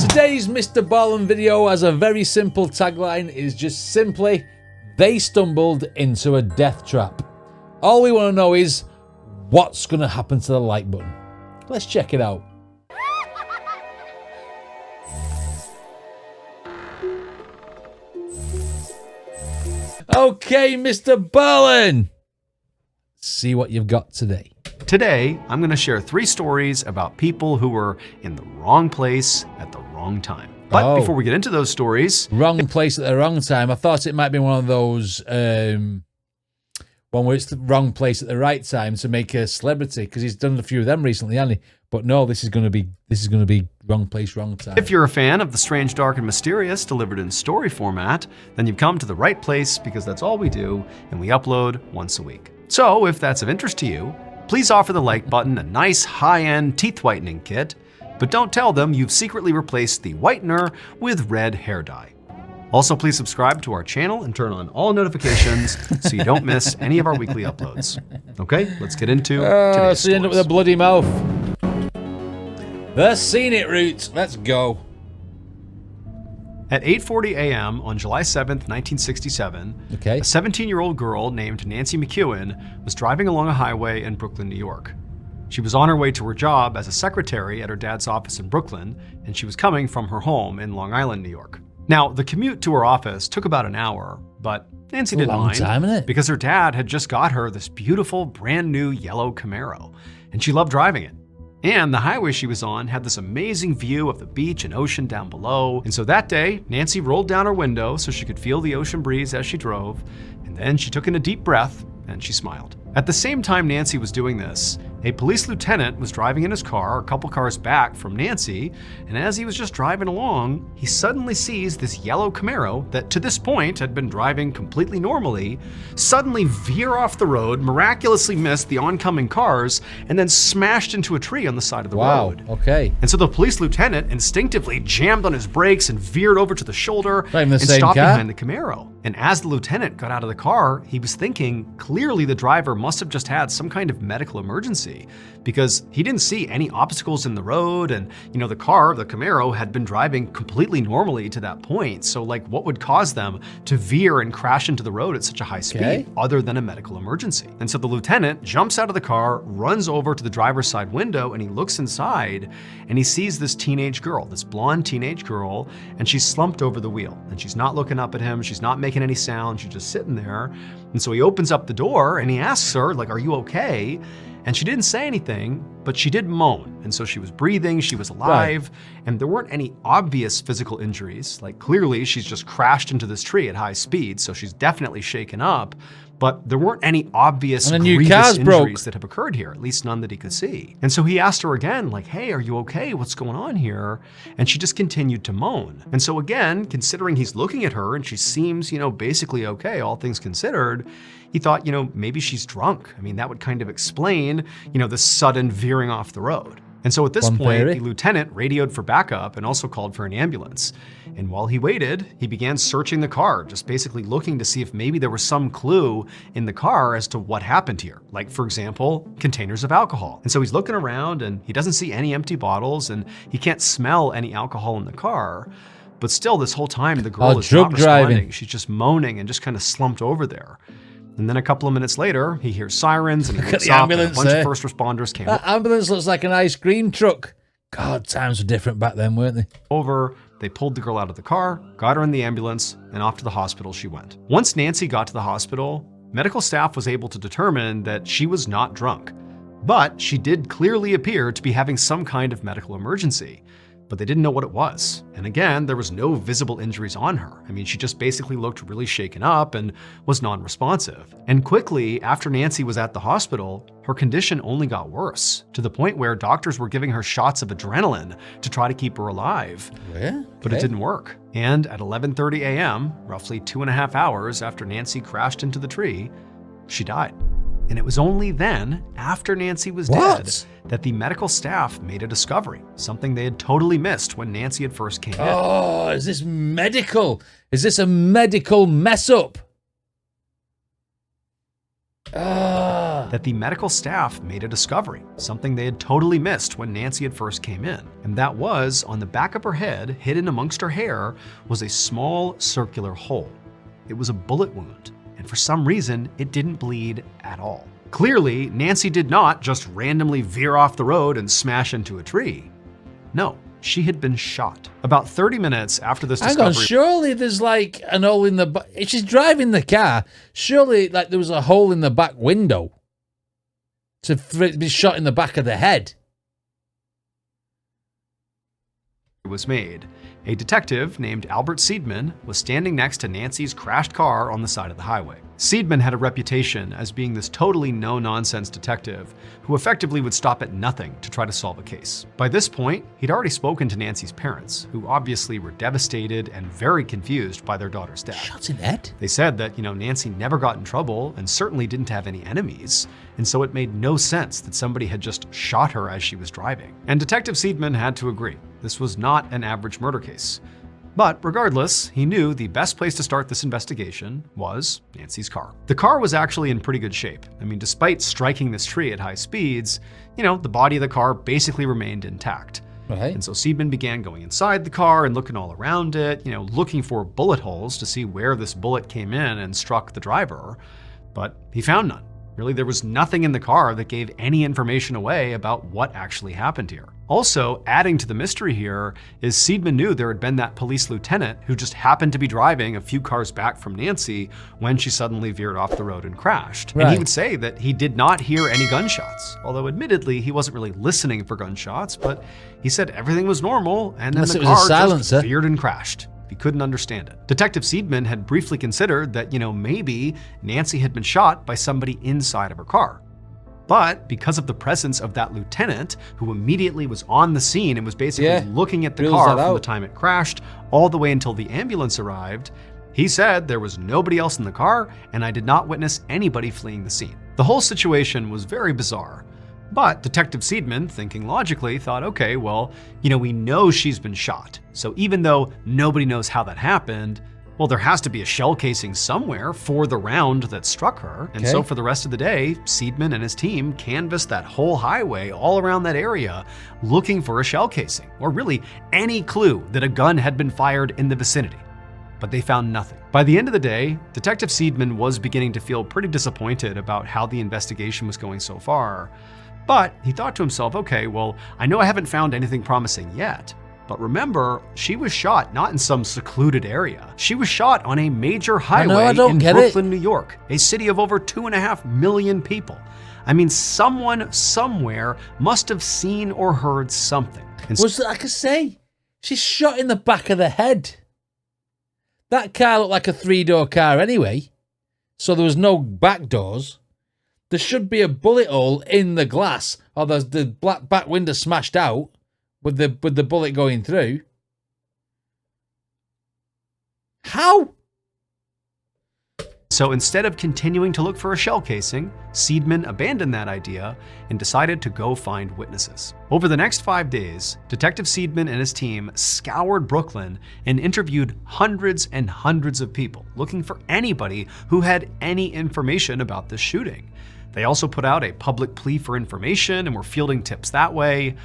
Today's Mr. Ballen video has a very simple tagline. It is just simply, they stumbled into a death trap. All we want to know is, what's going to happen to the like button? Let's check it out. Okay, Mr. Ballen. See what you've got today. Today, I'm going to share 3 stories about people who were in the wrong place at the wrong time. But before we get into those stories... Wrong place at the wrong time. I thought it might be one of those... one where it's the wrong place at the right time to make a celebrity, because he's done a few of them recently, hasn't he? But no, this is going to be wrong place, wrong time. If you're a fan of the strange, dark, and mysterious delivered in story format, then you've come to the right place, because that's all we do, and we upload once a week. So if that's of interest to you, please offer the like button a nice high-end teeth whitening kit, but don't tell them you've secretly replaced the whitener with red hair dye. Also, please subscribe to our channel and turn on all notifications so you don't miss any of our weekly uploads. Okay, let's get into today's so you end up with a bloody mouth. The scenic route. Let's go. At 8:40 a.m. on July 7th, 1967, a 17-year-old girl named Nancy McEwen was driving along a highway in Brooklyn, New York. She was on her way to her job as a secretary at her dad's office in Brooklyn, and she was coming from her home in Long Island, New York. Now, the commute to her office took about an hour, but Nancy didn't mind because her dad had just got her this beautiful brand new yellow Camaro, and she loved driving it. And the highway she was on had this amazing view of the beach and ocean down below. And so that day, Nancy rolled down her window so she could feel the ocean breeze as she drove, and then she took in a deep breath and she smiled. At the same time Nancy was doing this, a police lieutenant was driving in his car a couple cars back from Nancy, and as he was just driving along, he suddenly sees this yellow Camaro that to this point had been driving completely normally, suddenly veer off the road, miraculously missed the oncoming cars, and then smashed into a tree on the side of the road. Okay. And so the police lieutenant instinctively jammed on his brakes and veered over to the shoulder and stopped behind the Camaro. And as the lieutenant got out of the car, he was thinking, clearly the driver must have just had some kind of medical emergency, because he didn't see any obstacles in the road, and the Camaro had been driving completely normally to that point. So like, what would cause them to veer and crash into the road at such a high speed other than a medical emergency? And so the lieutenant jumps out of the car, runs over to the driver's side window, and he looks inside and he sees this teenage girl, this blonde teenage girl, and she's slumped over the wheel and she's not looking up at him. She's not making any sound. She's just sitting there. And so he opens up the door and he asks her, like, are you okay? And she didn't say anything, but she did moan. And so she was breathing, she was alive, and there weren't any obvious physical injuries. Like, clearly she's just crashed into this tree at high speed, so she's definitely shaken up, but there weren't any obvious grievous injuries that have occurred here, at least none that he could see. And so he asked her again, like, hey, are you okay? What's going on here? And she just continued to moan. And so again, considering he's looking at her and she seems, basically okay, all things considered, he thought, maybe she's drunk. I mean, that would kind of explain, the sudden veering off the road. And so at this point, the lieutenant radioed for backup and also called for an ambulance. And while he waited, he began searching the car, just basically looking to see if maybe there was some clue in the car as to what happened here. Like, for example, containers of alcohol. And so he's looking around and he doesn't see any empty bottles and he can't smell any alcohol in the car. But still, this whole time, the girl is not responding. She's just moaning and just kind of slumped over there. And then a couple of minutes later, he hears sirens and he looks up and a bunch of first responders came That ambulance looks like an ice cream truck. God, times were different back then, weren't they? They pulled the girl out of the car, got her in the ambulance, and off to the hospital she went. Once Nancy got to the hospital, medical staff was able to determine that she was not drunk, but she did clearly appear to be having some kind of medical emergency. But they didn't know what it was. And again, there was no visible injuries on her. I mean, she just basically looked really shaken up and was non-responsive. And quickly, after Nancy was at the hospital, her condition only got worse, to the point where doctors were giving her shots of adrenaline to try to keep her alive. But it didn't work. And at 11:30 a.m., roughly 2.5 hours after Nancy crashed into the tree, she died. And it was only then, after Nancy was dead, that the medical staff made a discovery, something they had totally missed when Nancy had first came in. Oh, is this medical? Is this a medical mess up? that the medical staff made a discovery, something they had totally missed when Nancy had first came in. And that was, on the back of her head, hidden amongst her hair, was a small circular hole. It was a bullet wound, and for some reason, it didn't bleed at all. Clearly, Nancy did not just randomly veer off the road and smash into a tree. No, she had been shot. About 30 minutes after this discovery— Hang on, surely there's like an hole in the back. If she's driving the car, surely like there was a hole in the back window to be shot in the back of the head. Was made. A detective named Albert Seidman was standing next to Nancy's crashed car on the side of the highway. Seidman had a reputation as being this totally no-nonsense detective who effectively would stop at nothing to try to solve a case. By this point, he'd already spoken to Nancy's parents, who obviously were devastated and very confused by their daughter's death. Shot in the head? They said that, Nancy never got in trouble and certainly didn't have any enemies, and so it made no sense that somebody had just shot her as she was driving. And Detective Seidman had to agree. This was not an average murder case. But regardless, he knew the best place to start this investigation was Nancy's car. The car was actually in pretty good shape. I mean, despite striking this tree at high speeds, the body of the car basically remained intact. Right. And so Seidman began going inside the car and looking all around it, looking for bullet holes to see where this bullet came in and struck the driver. But he found none. Really, there was nothing in the car that gave any information away about what actually happened here. Also, adding to the mystery here is Seidman knew there had been that police lieutenant who just happened to be driving a few cars back from Nancy when she suddenly veered off the road and crashed. Right. And he would say that he did not hear any gunshots, although admittedly he wasn't really listening for gunshots, but he said everything was normal and then the car just veered and crashed. He couldn't understand it. Detective Seidman had briefly considered that, maybe Nancy had been shot by somebody inside of her car. But because of the presence of that lieutenant who immediately was on the scene and was basically looking at the car from the time it crashed all the way until the ambulance arrived, he said there was nobody else in the car and I did not witness anybody fleeing the scene. The whole situation was very bizarre. But Detective Seidman, thinking logically, thought, okay, well, we know she's been shot. So even though nobody knows how that happened, well, there has to be a shell casing somewhere for the round that struck her. And so for the rest of the day, Seidman and his team canvassed that whole highway all around that area, looking for a shell casing, or really any clue that a gun had been fired in the vicinity. But they found nothing. By the end of the day, Detective Seidman was beginning to feel pretty disappointed about how the investigation was going so far. But he thought to himself, okay, well, I know I haven't found anything promising yet, but remember, she was shot not in some secluded area. She was shot on a major highway in Brooklyn, New York, a city of over 2.5 million people. I mean, someone somewhere must have seen or heard something. Like I say, she's shot in the back of the head. That car looked like a 3-door car anyway, so there was no back doors. There should be a bullet hole in the glass, or the black back window smashed out with the bullet going through. How? So instead of continuing to look for a shell casing, Seidman abandoned that idea and decided to go find witnesses. Over the next 5 days, Detective Seidman and his team scoured Brooklyn and interviewed hundreds and hundreds of people, looking for anybody who had any information about this shooting. They also put out a public plea for information and were fielding tips that way.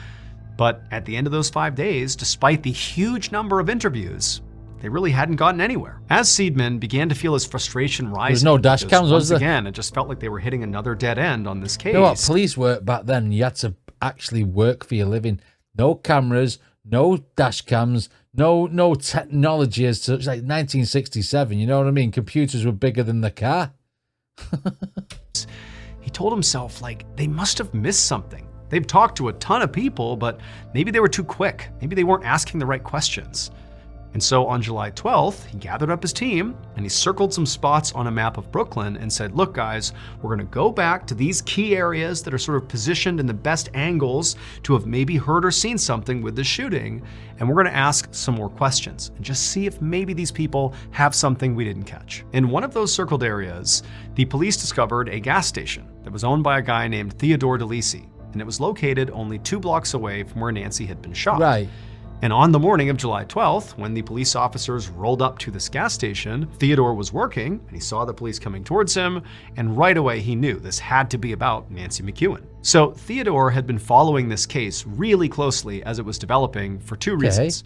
But at the end of those 5 days, despite the huge number of interviews, they really hadn't gotten anywhere. As Seidman began to feel his frustration rising, there's no dash cams, was there? Once again, it just felt like they were hitting another dead end on this case. You know what, police work back then, you had to actually work for your living. No cameras, no dash cams, no technology as such, like 1967, you know what I mean? Computers were bigger than the car. He told himself, they must have missed something. They've talked to a ton of people, but maybe they were too quick. Maybe they weren't asking the right questions. And so on July 12th, he gathered up his team and he circled some spots on a map of Brooklyn and said, look guys, we're gonna go back to these key areas that are sort of positioned in the best angles to have maybe heard or seen something with the shooting. And we're gonna ask some more questions and just see if maybe these people have something we didn't catch. In one of those circled areas, the police discovered a gas station that was owned by a guy named Theodore DeLisi, and it was located only 2 blocks away from where Nancy had been shot. Right. And on the morning of July 12th, when the police officers rolled up to this gas station, Theodore was working and he saw the police coming towards him, and right away he knew this had to be about Nancy McEwen. So Theodore had been following this case really closely as it was developing for two reasons.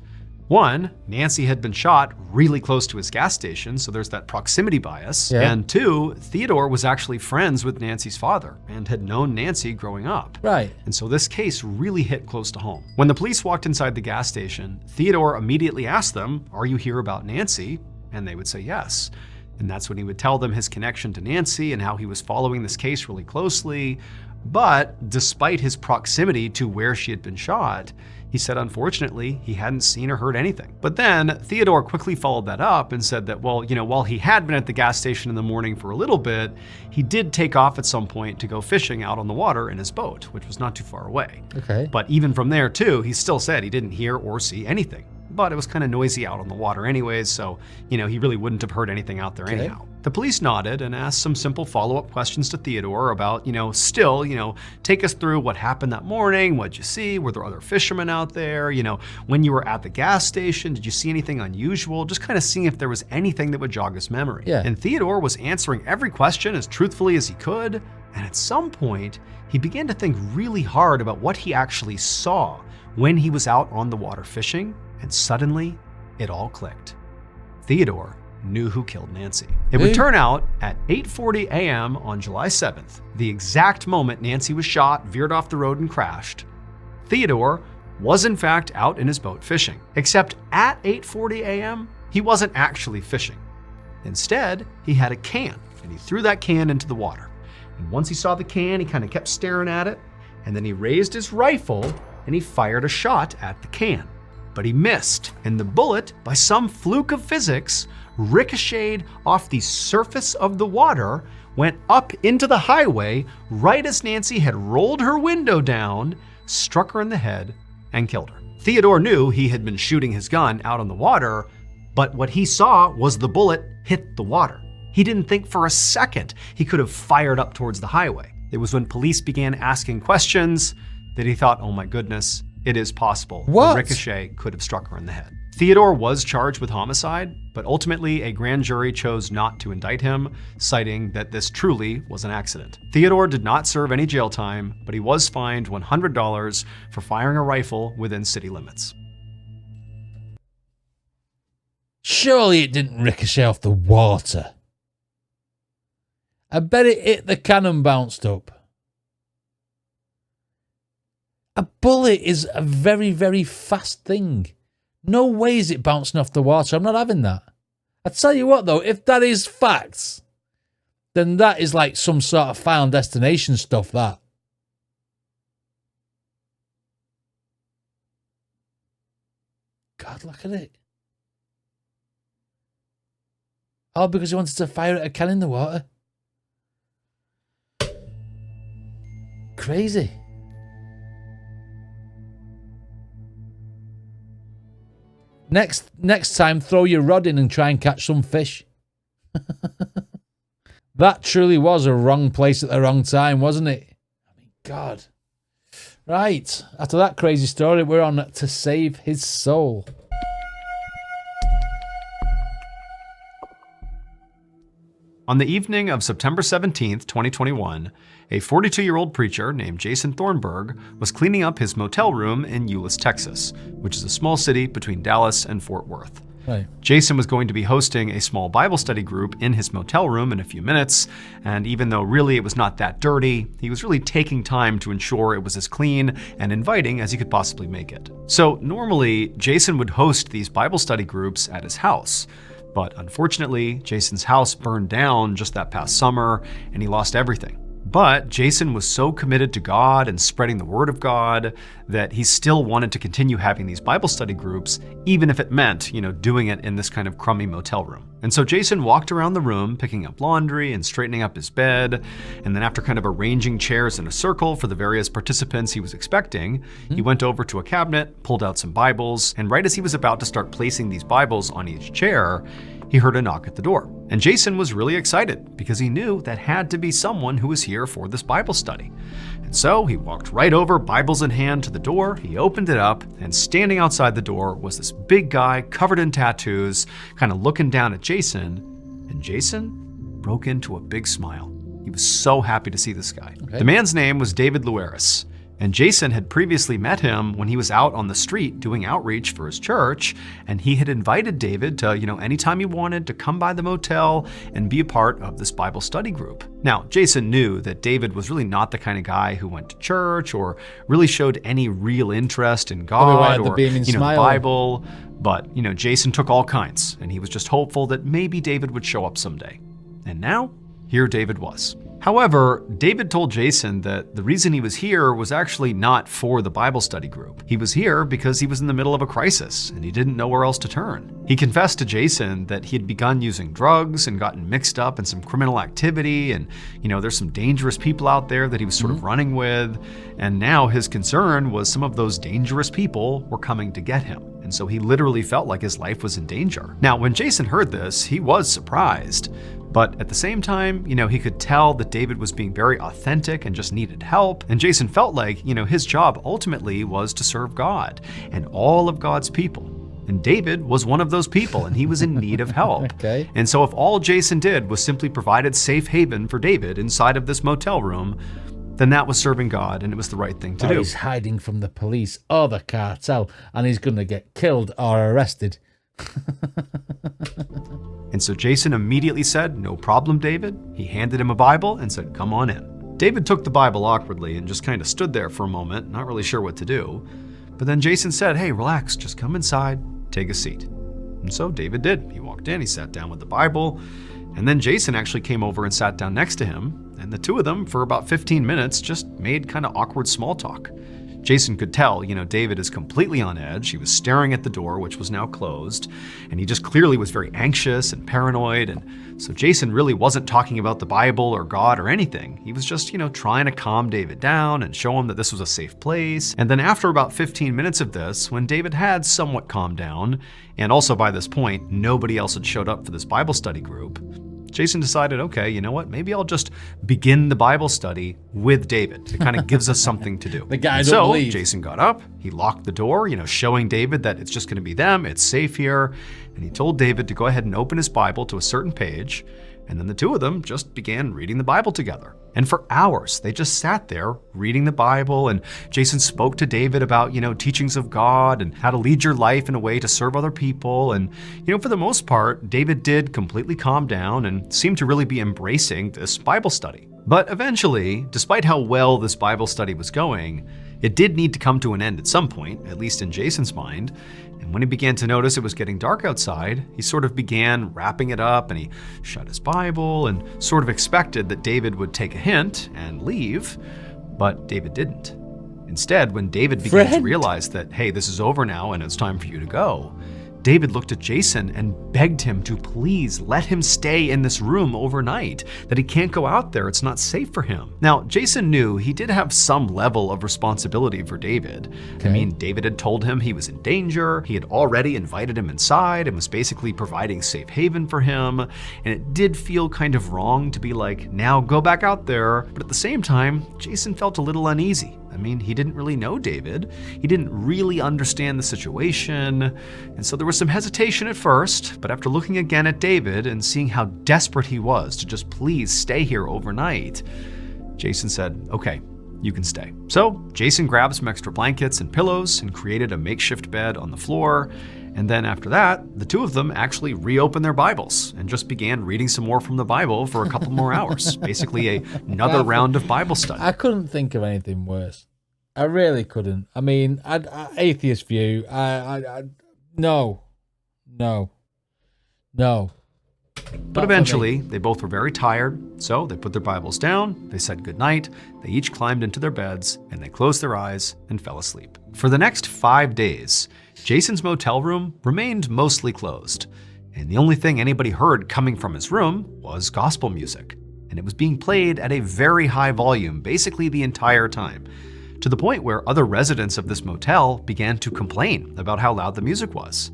One, Nancy had been shot really close to his gas station, so there's that proximity bias. Yeah. And two, Theodore was actually friends with Nancy's father and had known Nancy growing up. Right. And so this case really hit close to home. When the police walked inside the gas station, Theodore immediately asked them, "Are you here about Nancy?" And they would say yes. And that's when he would tell them his connection to Nancy and how he was following this case really closely. But despite his proximity to where she had been shot, he said, unfortunately, he hadn't seen or heard anything. But then Theodore quickly followed that up and said that, well, while he had been at the gas station in the morning for a little bit, he did take off at some point to go fishing out on the water in his boat, which was not too far away. Okay. But even from there too, he still said he didn't hear or see anything. But it was kind of noisy out on the water anyways, so, he really wouldn't have heard anything out there anyhow. The police nodded and asked some simple follow-up questions to Theodore about, take us through what happened that morning, what'd you see, were there other fishermen out there, when you were at the gas station, did you see anything unusual, just kind of seeing if there was anything that would jog his memory. Yeah. And Theodore was answering every question as truthfully as he could, and at some point, he began to think really hard about what he actually saw when he was out on the water fishing, and suddenly, it all clicked. Theodore knew who killed Nancy. It would turn out at 8:40 a.m. on July 7th, the exact moment Nancy was shot, veered off the road and crashed, Theodore was in fact out in his boat fishing. Except at 8:40 a.m., he wasn't actually fishing. Instead, he had a can, and he threw that can into the water. And once he saw the can, he kind of kept staring at it, and then he raised his rifle and he fired a shot at the can. But he missed, and the bullet, by some fluke of physics, ricocheted off the surface of the water, went up into the highway right as Nancy had rolled her window down, struck her in the head, and killed her. Theodore knew he had been shooting his gun out on the water, but what he saw was the bullet hit the water. He didn't think for a second he could have fired up towards the highway. It was when police began asking questions that he thought, oh my goodness, it is possible. What? The ricochet could have struck her in the head. Theodore was charged with homicide, but ultimately a grand jury chose not to indict him, citing that this truly was an accident. Theodore did not serve any jail time, but he was fined $100 for firing a rifle within city limits. Surely it didn't ricochet off the water. I bet it hit the can and bounced up. A bullet is a very, very fast thing. No way is it bouncing off the water. I'm not having that. I tell you what, though, if that is facts, then that is like some sort of Final Destination stuff, that. God, look at it. All because he wanted to fire at a can in the water. Crazy. Next time, throw your rod in and try and catch some fish. That truly was a wrong place at the wrong time, wasn't it? I mean, God. Right, after that crazy story, we're on To Save His Soul. On the evening of September 17th, 2021, a 42-year-old preacher named Jason Thornburg was cleaning up his motel room in Euless, Texas, which is a small city between Dallas and Fort Worth. Right. Jason was going to be hosting a small Bible study group in his motel room in a few minutes, and even though really it was not that dirty, he was really taking time to ensure it was as clean and inviting as he could possibly make it. So normally, Jason would host these Bible study groups at his house. But unfortunately, Jason's house burned down just that past summer, and he lost everything. But Jason was so committed to God and spreading the word of God that he still wanted to continue having these Bible study groups, even if it meant, doing it in this kind of crummy motel room. And so Jason walked around the room, picking up laundry and straightening up his bed. And then after kind of arranging chairs in a circle for the various participants he was expecting, he went over to a cabinet, pulled out some Bibles, and right as he was about to start placing these Bibles on each chair, he heard a knock at the door. And Jason was really excited because he knew that had to be someone who was here for this Bible study. And so he walked right over, Bibles in hand, to the door. He opened it up, and standing outside the door was this big guy covered in tattoos, kind of looking down at Jason. And Jason broke into a big smile. He was so happy to see this guy. Okay. The man's name was David Luaris. And Jason had previously met him when he was out on the street doing outreach for his church, and he had invited David to, anytime he wanted, to come by the motel and be a part of this Bible study group. Now, Jason knew that David was really not the kind of guy who went to church or really showed any real interest in God or the Bible, but Jason took all kinds, and he was just hopeful that maybe David would show up someday. And now, here David was. However, David told Jason that the reason he was here was actually not for the Bible study group. He was here because he was in the middle of a crisis and he didn't know where else to turn. He confessed to Jason that he had begun using drugs and gotten mixed up in some criminal activity, and there's some dangerous people out there that he was sort of running with, and now his concern was some of those dangerous people were coming to get him. And so he literally felt like his life was in danger. Now, when Jason heard this, he was surprised. But at the same time, he could tell that David was being very authentic and just needed help. And Jason felt like, his job ultimately was to serve God and all of God's people. And David was one of those people, and he was in need of help. Okay. And so if all Jason did was simply provided safe haven for David inside of this motel room, then that was serving God, and it was the right thing to do. He's hiding from the police or the cartel, and he's going to get killed or arrested. And so Jason immediately said, "No problem, David." He handed him a Bible and said, "Come on in." David took the Bible awkwardly and just kind of stood there for a moment, not really sure what to do. But then Jason said, "Hey, relax, just come inside, take a seat." And so David did. He walked in, he sat down with the Bible, and then Jason actually came over and sat down next to him. And the two of them, for about 15 minutes, just made kind of awkward small talk. Jason could tell, David is completely on edge. He was staring at the door, which was now closed, and he just clearly was very anxious and paranoid. And so Jason really wasn't talking about the Bible or God or anything. He was just, trying to calm David down and show him that this was a safe place. And then after about 15 minutes of this, when David had somewhat calmed down, and also by this point, nobody else had showed up for this Bible study group, Jason decided, okay, you know what? Maybe I'll just begin the Bible study with David. It kind of gives us something to do. The guy don't believe. Jason got up, he locked the door, showing David that it's just going to be them, it's safe here. And he told David to go ahead and open his Bible to a certain page. And then the two of them just began reading the Bible together. And for hours, they just sat there reading the Bible, and Jason spoke to David about, teachings of God and how to lead your life in a way to serve other people. And, for the most part, David did completely calm down and seemed to really be embracing this Bible study. But eventually, despite how well this Bible study was going, it did need to come to an end at some point, at least in Jason's mind. And when he began to notice it was getting dark outside, he sort of began wrapping it up, and he shut his Bible and sort of expected that David would take a hint and leave, but David didn't. Instead, when David began to realize that, hey, this is over now and it's time for you to go, David looked at Jason and begged him to please let him stay in this room overnight, that he can't go out there, it's not safe for him. Now, Jason knew he did have some level of responsibility for David. Okay. I mean, David had told him he was in danger, he had already invited him inside and was basically providing safe haven for him, and it did feel kind of wrong to be like, now go back out there, but at the same time, Jason felt a little uneasy. I mean, he didn't really know David. He didn't really understand the situation. And so there was some hesitation at first, but after looking again at David and seeing how desperate he was to just please stay here overnight, Jason said, okay, you can stay. So Jason grabbed some extra blankets and pillows and created a makeshift bed on the floor. And then after that, the two of them actually reopened their Bibles and just began reading some more from the Bible for a couple more hours. Basically another round of Bible study. I couldn't think of anything worse. I really couldn't. I mean, atheist view, no. But eventually, they both were very tired, so they put their Bibles down, they said goodnight, they each climbed into their beds, and they closed their eyes and fell asleep. For the next 5 days, Jason's motel room remained mostly closed, and the only thing anybody heard coming from his room was gospel music, and it was being played at a very high volume basically the entire time, to the point where other residents of this motel began to complain about how loud the music was.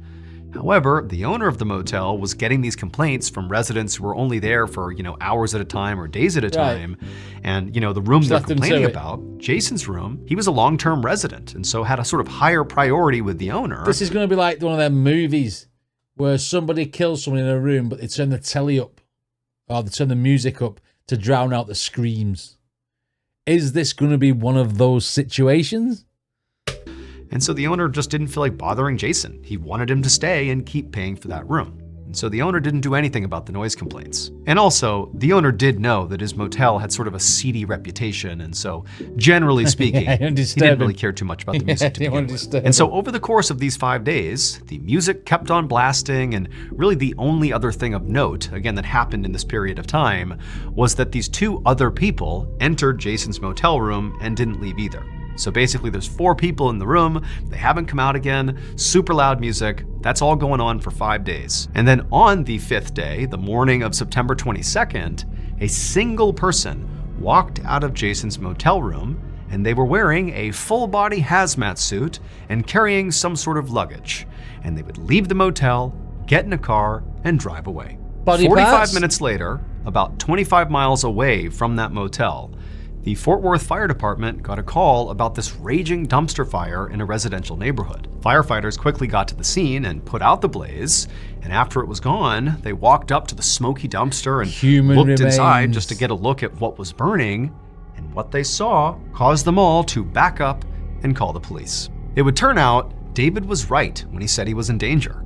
However, the owner of the motel was getting these complaints from residents who were only there for, hours at a time or days at a time. And, the room they're complaining about, Jason's room, he was a long-term resident and so had a sort of higher priority with the owner. This is going to be like one of them movies where somebody kills someone in a room, but they turn the telly up or they turn the music up to drown out the screams. Is this going to be one of those situations? And so the owner just didn't feel like bothering Jason. He wanted him to stay and keep paying for that room. And so the owner didn't do anything about the noise complaints. And also, the owner did know that his motel had sort of a seedy reputation, and so, generally speaking, he didn't really care too much about the music to begin with. And so over the course of these 5 days, the music kept on blasting, and really the only other thing of note, again, that happened in this period of time, was that these 2 other people entered Jason's motel room and didn't leave either. So basically there's 4 people in the room, they haven't come out again, super loud music, that's all going on for 5 days. And then on the 5th day, the morning of September 22nd, a single person walked out of Jason's motel room, and they were wearing a full-body hazmat suit and carrying some sort of luggage. And they would leave the motel, get in a car, and drive away. 45 minutes later, about 25 miles away from that motel, the Fort Worth Fire Department got a call about this raging dumpster fire in a residential neighborhood. Firefighters quickly got to the scene and put out the blaze, and after it was gone, they walked up to the smoky dumpster and looked inside just to get a look at what was burning, and what they saw caused them all to back up and call the police. It would turn out David was right when he said he was in danger.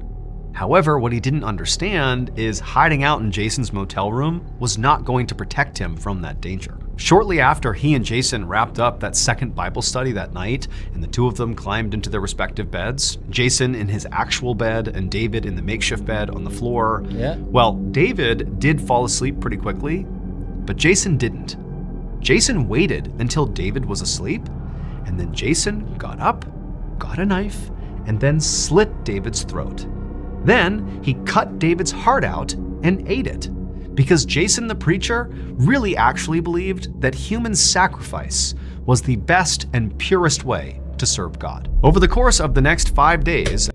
However, what he didn't understand is hiding out in Jason's motel room was not going to protect him from that danger. Shortly after he and Jason wrapped up that second Bible study that night, and the 2 of them climbed into their respective beds, Jason in his actual bed and David in the makeshift bed on the floor. Well, David did fall asleep pretty quickly, but Jason didn't. Jason waited until David was asleep, and then Jason got up, got a knife, and then slit David's throat. Then he cut David's heart out and ate it, because Jason the preacher really actually believed that human sacrifice was the best and purest way to serve God. Over the course of the next 5 days...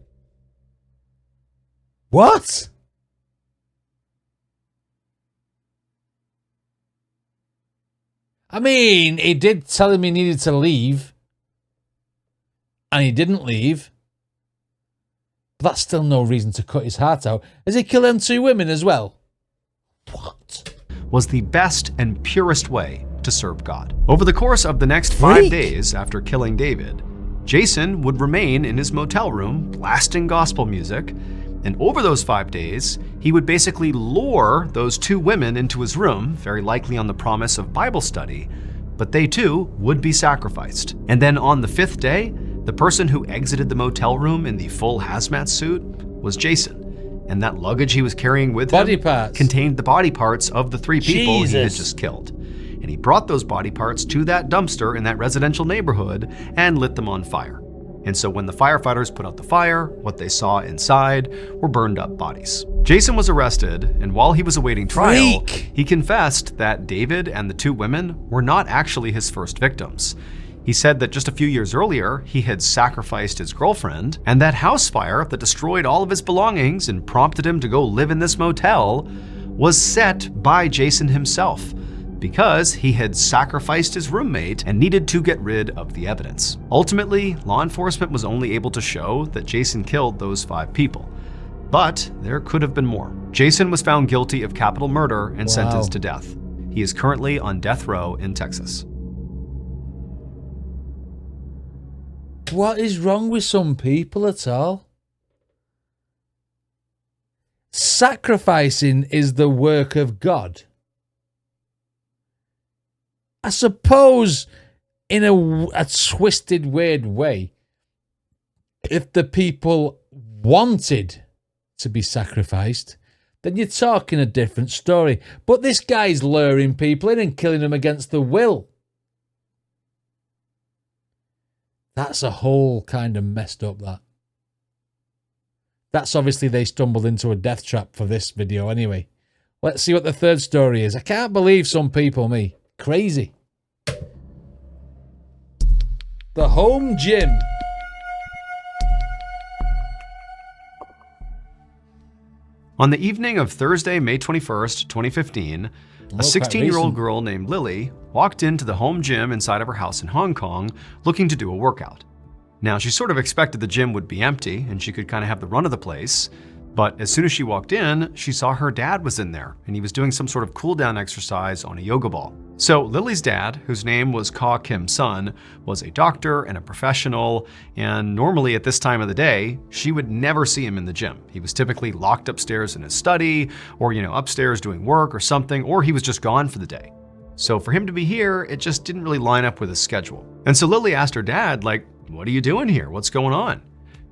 What? I mean, he did tell him he needed to leave, and he didn't leave. But that's still no reason to cut his heart out. Has he killed them 2 women as well? What? Was the best and purest way to serve God. Over the course of the next 5 days after killing David, Jason would remain in his motel room blasting gospel music, and over those 5 days, he would basically lure those 2 women into his room, very likely on the promise of Bible study, but they too would be sacrificed. And then on the 5th day, the person who exited the motel room in the full hazmat suit was Jason. And that luggage he was carrying with him contained the body parts of the 3 people he had just killed. And he brought those body parts to that dumpster in that residential neighborhood and lit them on fire. And so when the firefighters put out the fire, what they saw inside were burned up bodies. Jason was arrested, and while he was awaiting trial, he confessed that David and the 2 women were not actually his first victims. He said that just a few years earlier, he had sacrificed his girlfriend, and that house fire that destroyed all of his belongings and prompted him to go live in this motel was set by Jason himself, because he had sacrificed his roommate and needed to get rid of the evidence. Ultimately, law enforcement was only able to show that Jason killed those 5 people. But there could have been more. Jason was found guilty of capital murder and sentenced to death. He is currently on death row in Texas. What is wrong with some people at all? Sacrificing is the work of God. I suppose in a twisted, weird way, if the people wanted to be sacrificed, then you're talking a different story. But this guy's luring people in and killing them against their will. That's a whole kind of messed up, that. That's obviously they stumbled into a death trap for this video anyway. Let's see what the third story is. I can't believe some people, me. Crazy. The home gym. On the evening of Thursday, May 21st, 2015, a 16-year-old girl named Lily walked into the home gym inside of her house in Hong Kong looking to do a workout. Now, she sort of expected the gym would be empty and she could kind of have the run of the place. But as soon as she walked in, she saw her dad was in there and he was doing some sort of cool down exercise on a yoga ball. So Lily's dad, whose name was Ka Kim Sun, was a doctor and a professional, and normally at this time of the day, she would never see him in the gym. He was typically locked upstairs in his study or, upstairs doing work or something, or he was just gone for the day. So for him to be here, it just didn't really line up with his schedule. And so Lily asked her dad, what are you doing here? What's going on?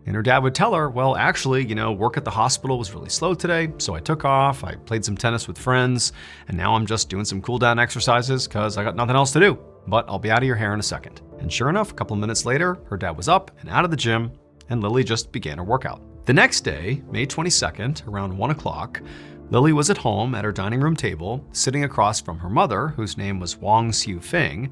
And her dad would tell her, well, actually, work at the hospital was really slow today, so I took off, I played some tennis with friends, and now I'm just doing some cool down exercises because I got nothing else to do. But I'll be out of your hair in a second. And sure enough, a couple of minutes later, her dad was up and out of the gym, and Lily just began her workout. The next day, May 22nd, around 1 o'clock, Lily was at home at her dining room table, sitting across from her mother, whose name was Wong Siu Fing,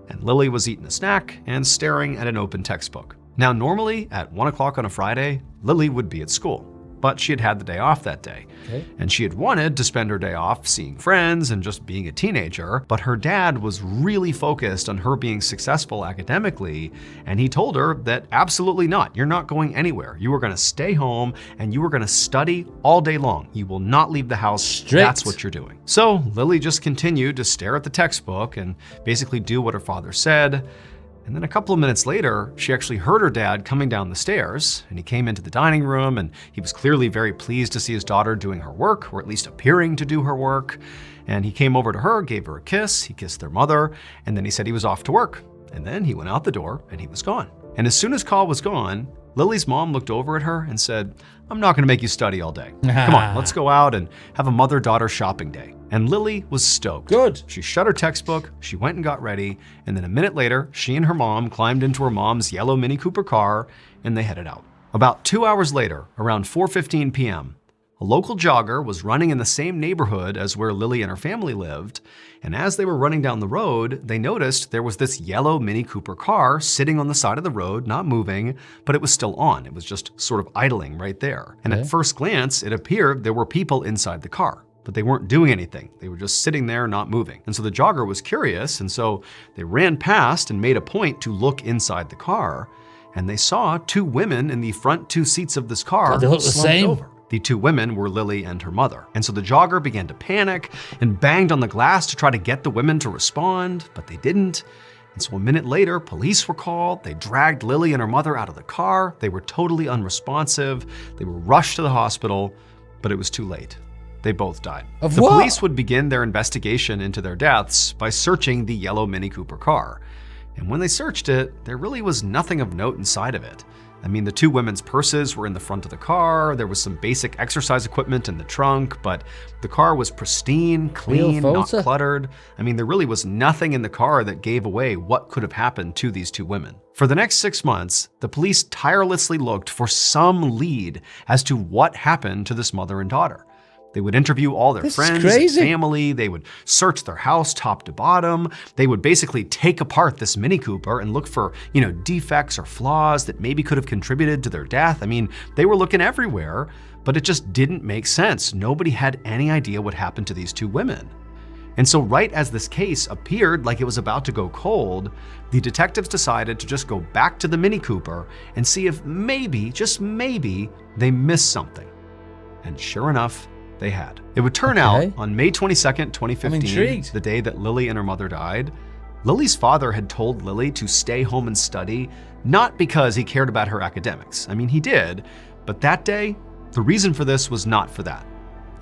and Lily was eating a snack and staring at an open textbook. Now, normally at 1 o'clock on a Friday, Lily would be at school, but she had the day off that day. Okay. And she had wanted to spend her day off seeing friends and just being a teenager, but her dad was really focused on her being successful academically, and he told her that absolutely not. You're not going anywhere. You are going to stay home and you are going to study all day long. You will not leave the house. Strict. That's what you're doing. So Lily just continued to stare at the textbook and basically do what her father said. And then a couple of minutes later, she actually heard her dad coming down the stairs, and he came into the dining room, and he was clearly very pleased to see his daughter doing her work, or at least appearing to do her work. And he came over to her, gave her a kiss, he kissed their mother, and then he said he was off to work. And then he went out the door and he was gone. And as soon as Ka was gone, Lily's mom looked over at her and said, I'm not gonna make you study all day. Come on, let's go out and have a mother-daughter shopping day. And Lily was stoked. Good. She shut her textbook, she went and got ready, and then a minute later, she and her mom climbed into her mom's yellow Mini Cooper car and they headed out. About 2 hours later, around 4:15 p.m., a local jogger was running in the same neighborhood as where Lily and her family lived, and as they were running down the road, they noticed there was this yellow Mini Cooper car sitting on the side of the road, not moving, but it was still on. It was just sort of idling right there. And at first glance, it appeared there were people inside the car, but they weren't doing anything. They were just sitting there, not moving. And so the jogger was curious, and so they ran past and made a point to look inside the car, and they saw two women in the front two seats of this car. God, they look the same. Over. The two women were Lily and her mother. And so the jogger began to panic and banged on the glass to try to get the women to respond, but they didn't. And so a minute later, police were called. They dragged Lily and her mother out of the car. They were totally unresponsive. They were rushed to the hospital, but it was too late. They both died. Of the what? Police would begin their investigation into their deaths by searching the yellow Mini Cooper car. And when they searched it, there really was nothing of note inside of it. I mean, the two women's purses were in the front of the car, there was some basic exercise equipment in the trunk, but the car was pristine, clean, not cluttered. I mean, there really was nothing in the car that gave away what could have happened to these two women. For the next 6 months, the police tirelessly looked for some lead as to what happened to this mother and daughter. They would interview all their friends and family. They would search their house top to bottom. They would basically take apart this Mini Cooper and look for, defects or flaws that maybe could have contributed to their death. I mean, they were looking everywhere, but it just didn't make sense. Nobody had any idea what happened to these two women. And so right as this case appeared like it was about to go cold, the detectives decided to just go back to the Mini Cooper and see if maybe, just maybe, they missed something. And sure enough, they had. It would turn out on May 22nd, 2015, the day that Lily and her mother died, Lily's father had told Lily to stay home and study, not because he cared about her academics. I mean, he did, but that day, the reason for this was not for that.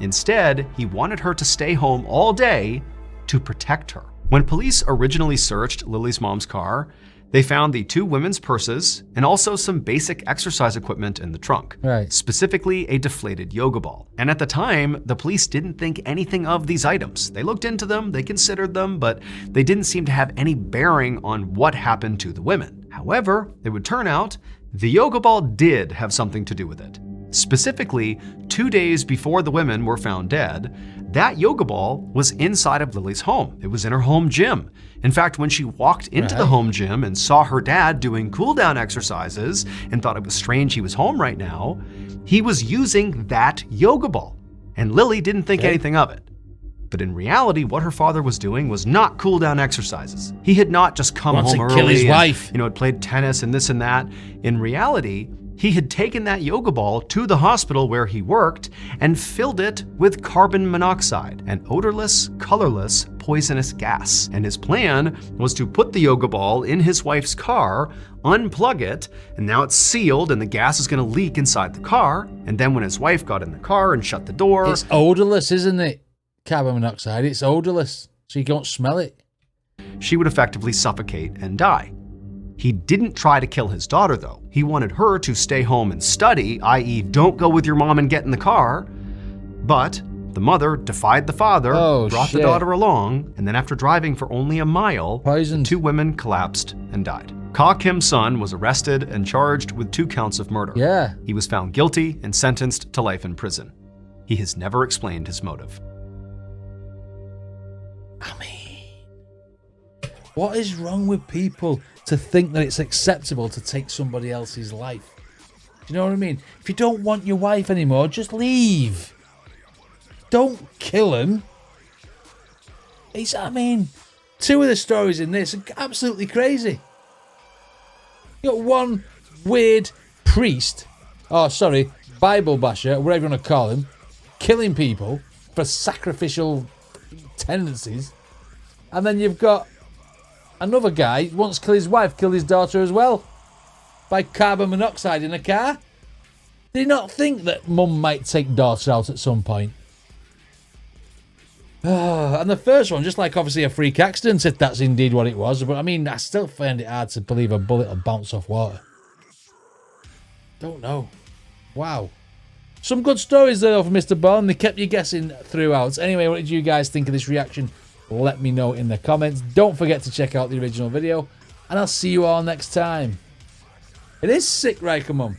Instead, he wanted her to stay home all day to protect her. When police originally searched Lily's mom's car, they found the two women's purses and also some basic exercise equipment in the trunk, specifically a deflated yoga ball. And at the time, the police didn't think anything of these items. They looked into them, they considered them, but they didn't seem to have any bearing on what happened to the women. However, it would turn out the yoga ball did have something to do with it. Specifically, 2 days before the women were found dead, that yoga ball was inside of Lily's home. It was in her home gym. In fact, when she walked into the home gym and saw her dad doing cool down exercises and thought it was strange he was home right now, he was using that yoga ball. and Lily didn't think anything of it. But in reality, what her father was doing was not cool down exercises. He had not just come home early kill his wife. And, had played tennis and this and that. In reality, he had taken that yoga ball to the hospital where he worked and filled it with carbon monoxide, an odorless, colorless, poisonous gas. And his plan was to put the yoga ball in his wife's car, unplug it, and now it's sealed and the gas is going to leak inside the car. And then when his wife got in the car and shut the door... It's odorless, isn't it? Carbon monoxide, it's odorless, so you don't smell it. She would effectively suffocate and die. He didn't try to kill his daughter, though. He wanted her to stay home and study, i.e. don't go with your mom and get in the car. But the mother defied the father, brought the daughter along, and then after driving for only a mile, poisoned. 2 women collapsed and died. Ka Kim's son was arrested and charged with 2 counts of murder. Yeah. He was found guilty and sentenced to life in prison. He has never explained his motive. I mean, what is wrong with people to think that it's acceptable to take somebody else's life? Do you know what I mean? If you don't want your wife anymore, just leave. Don't kill him. I mean, 2 of the stories in this are absolutely crazy. You got one weird priest, Bible basher, whatever you want to call him, killing people for sacrificial tendencies, and then you've got another guy who wants to kill his wife, kill his daughter as well by carbon monoxide in a car. Did he not think that mum might take daughter out at some point? And the first one, just like obviously a freak accident, if that's indeed what it was. But I mean, I still find it hard to believe a bullet will bounce off water. Don't know. Wow. Some good stories though from Mr. Ballen. They kept you guessing throughout. Anyway, what did you guys think of this reaction? Let me know in the comments. Don't forget to check out the original video. And I'll see you all next time. It is sick, Riker Mum.